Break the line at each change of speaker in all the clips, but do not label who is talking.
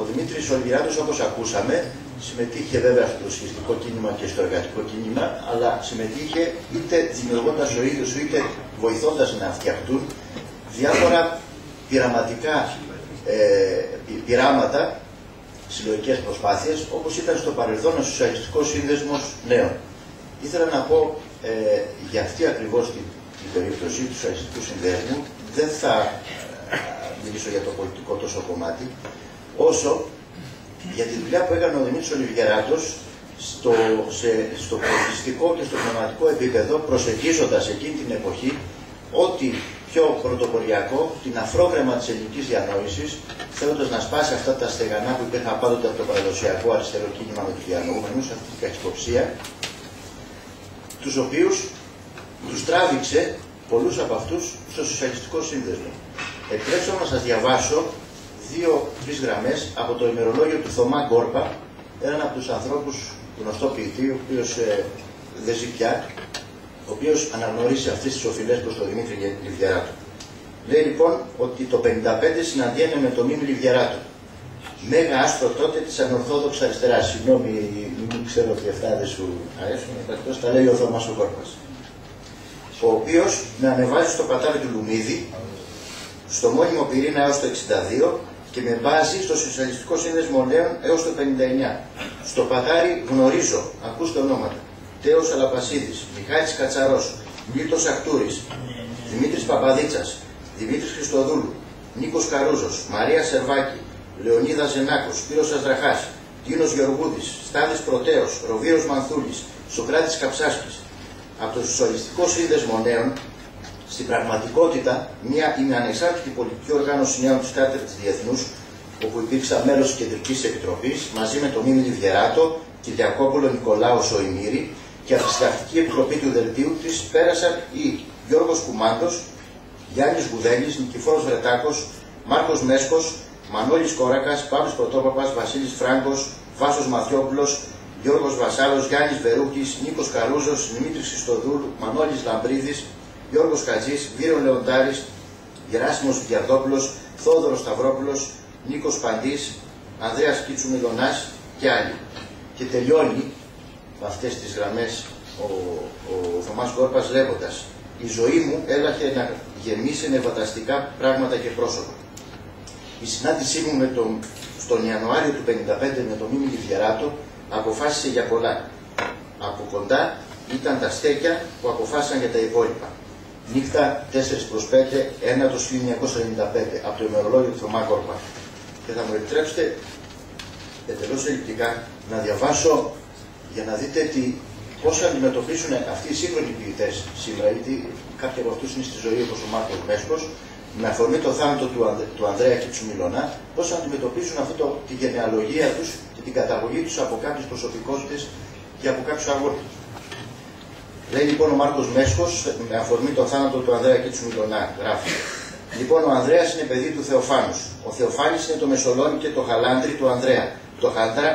Ο Δημήτρης Ολυβιεράτος, όπως ακούσαμε, συμμετείχε βέβαια στο σχετικό κίνημα και στο εργατικό κίνημα, αλλά συμμετείχε είτε δημιουργώντας ο ίδιος είτε βοηθώντας να φτιαχτούν διάφορα πειράματα, συλλογικές προσπάθειες, όπως ήταν στο παρελθόν ο Σοσιαλιστικός Σύνδεσμος Νέων. Ήθελα να πω για αυτή ακριβώς την περίπτωση του Σοσιαλιστικού Συνδέσμου, δεν θα μιλήσω για το πολιτικό τόσο κομμάτι, όσο για τη δουλειά που έκανε ο Δημήτρης Ολυβιεράτος στο πολιτιστικό και στο πνευματικό επίπεδο, προσεγγίζοντας εκείνη την εποχή ό,τι πιο πρωτοποριακό, την αφρόγραμμα της ελληνικής διανόησης, θέλοντας να σπάσει αυτά τα στεγανά που υπήρχαν πάντοτε από το παραδοσιακό αριστερό κίνημα με τους διανοούμενους, αυτή την καχυποψία, τους οποίους τους τράβηξε πολλούς από αυτούς στο Σοσιαλιστικό Σύνδεσμο. Επιτρέψτε μου να σας διαβάσω 2-3 γραμμές από το ημερολόγιο του Θωμά Γκόρπα, έναν από τους ανθρώπους, γνωστό ποιητή, ο οποίος δεν ζει πια, ο οποίος αναγνωρίσει αυτές τις οφειλές προς τον Δημήτρη Λιβιεράτο. Λέει λοιπόν ότι το 1955 συναντιέμαι με τον Μίμη Λιβιεράτο, μέγα άστρο τότε της ανορθόδοξης αριστεράς. Συγγνώμη, μην ξέρω ότι αυτά δεν σου αρέσουν, εκτός τα λέει ο Θωμάς ο Γκόρπας, ο οποίος με ανεβάζει στο πατάρι του Λουμίδη, στο μόνιμο πυρήνα έως το 1962 και με βάζει στο Σοσιαλιστικό Σύνδεσμο Νέων έως το 1959. Στο πατάρι γνωρίζω, ακούστε ονόματα, Τέος Αλαπασίδης, Μιχάλης Κατσαρός, Μίλτος Ακτούρης, Δημήτρης Παπαδίτσας, Δημήτρης Χριστοδούλου, Νίκος Καρούζος, Μαρία Σερβάκη, Λεωνίδα Ζενάκος, Σπύρος Αζραχάς, Τίνος Γεωργούδης, Στάδης Πρωτέος, Ροβίος Μανθούλης, Σοκράτης Καψάσκης. Από το Σοσιαλιστικό Σύνδεσμο Νέων, στην πραγματικότητα, μια ανεξάρτητη πολιτική οργάνωση νέων της Τέταρτης Διεθνούς, όπου υπήρξα μέλος της Κεντρικής Επιτροπής, μαζί με τον Μίμη Λιβιεράτο, Κυριακόπουλο Νικολάου Σοημήρη, και από τη Συντακτική Επιτροπή του Δελτίου της πέρασαν οι Γιώργος Κουμάντος, Γιάννης Γουδέλης, Νικηφόρος Βρετάκος, Μάρκος Μέσκος, Μανώλης Κόρακας, Παύλος Πρωτόπαπας, Βασίλης Φράγκος, Βάσος Μαθιόπουλος, Γιώργος Βασάλος, Γιάννης Βερούκης, Νίκος Καρούζος, Δημήτρης Χριστοδούλου, Μανώλης Λαμπρίδης, Γιώργος Χατζής, Βίρον Λεοντάρης, Γεράσιμος Βιαρδόπουλος, Θόδωρος Σταυρόπουλος, Νίκος Παντής, Ανδρέας Κίτσου Μιλωνάς και άλλοι. Και τελειώνει με αυτές τις γραμμές ο Θωμάς Γκόρπας λέγοντας: «Η ζωή μου έλαχε να γεμίσει νευαταστικά πράγματα και πρόσωπα. Η συνάντησή μου στον Ιανουάριο του 1955 με τον Μίμη Λιβιεράτο αποφάσισε για πολλά. Από κοντά ήταν τα στέκια που αποφάσισαν για τα υπόλοιπα. Νύχτα 4 προς 5, 1 1995, από το ημερολόγιο του Θωμά Γκόρπα». Και θα μου επιτρέψετε εντελώς ελλειπτικά να διαβάσω για να δείτε πώς αντιμετωπίσουν αυτοί οι σύγχρονοι ποιητές σήμερα, γιατί κάποιοι από αυτούς είναι στη ζωή, όπως ο Μάρκος Μέσκος, με αφορμή το θάνατο του Ανδρέα Κίτσου Μιλωνά, πώς αντιμετωπίζουν τη γενεαλογία τους και την καταγωγή τους από κάποιες προσωπικότητες και από κάποιους αγώνες. Λέει λοιπόν ο Μάρκος Μέσκος, με αφορμή το θάνατο του Ανδρέα Κίτσου Μιλωνά, γράφει: «Λοιπόν, ο Ανδρέας είναι παιδί του Θεοφάνους. Ο Θεοφάνης είναι το Μεσολόνι και το Χαλάνδρι του Ανδρέα. Το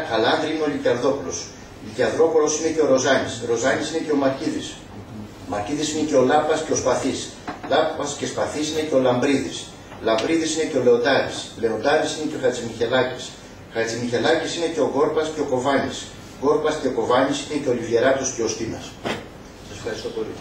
Χαλάνδρι είναι ο Λυκιαδρόπουλος. Λυκιαδρόπουλος είναι και ο Ροζάνης. Ροζάνης είναι και ο Μαρκίδης. Μαρκίδης είναι και ο Λάπας και ο Σπαθής. Λάπας και Σπαθής είναι και ο Λαμπρίδης. Λαμπρίδης είναι και ο Λεοντάρης. Λεοντάρης είναι και ο Χατζημιχελάκης. Χατζημιχελάκης είναι και ο Γκόρπας και ο Κοβάνης. Γκόρπας και ο Κοβάνης είναι και ο Λιβιεράτος και ο Στίνας». Σας ευχαριστώ πολύ.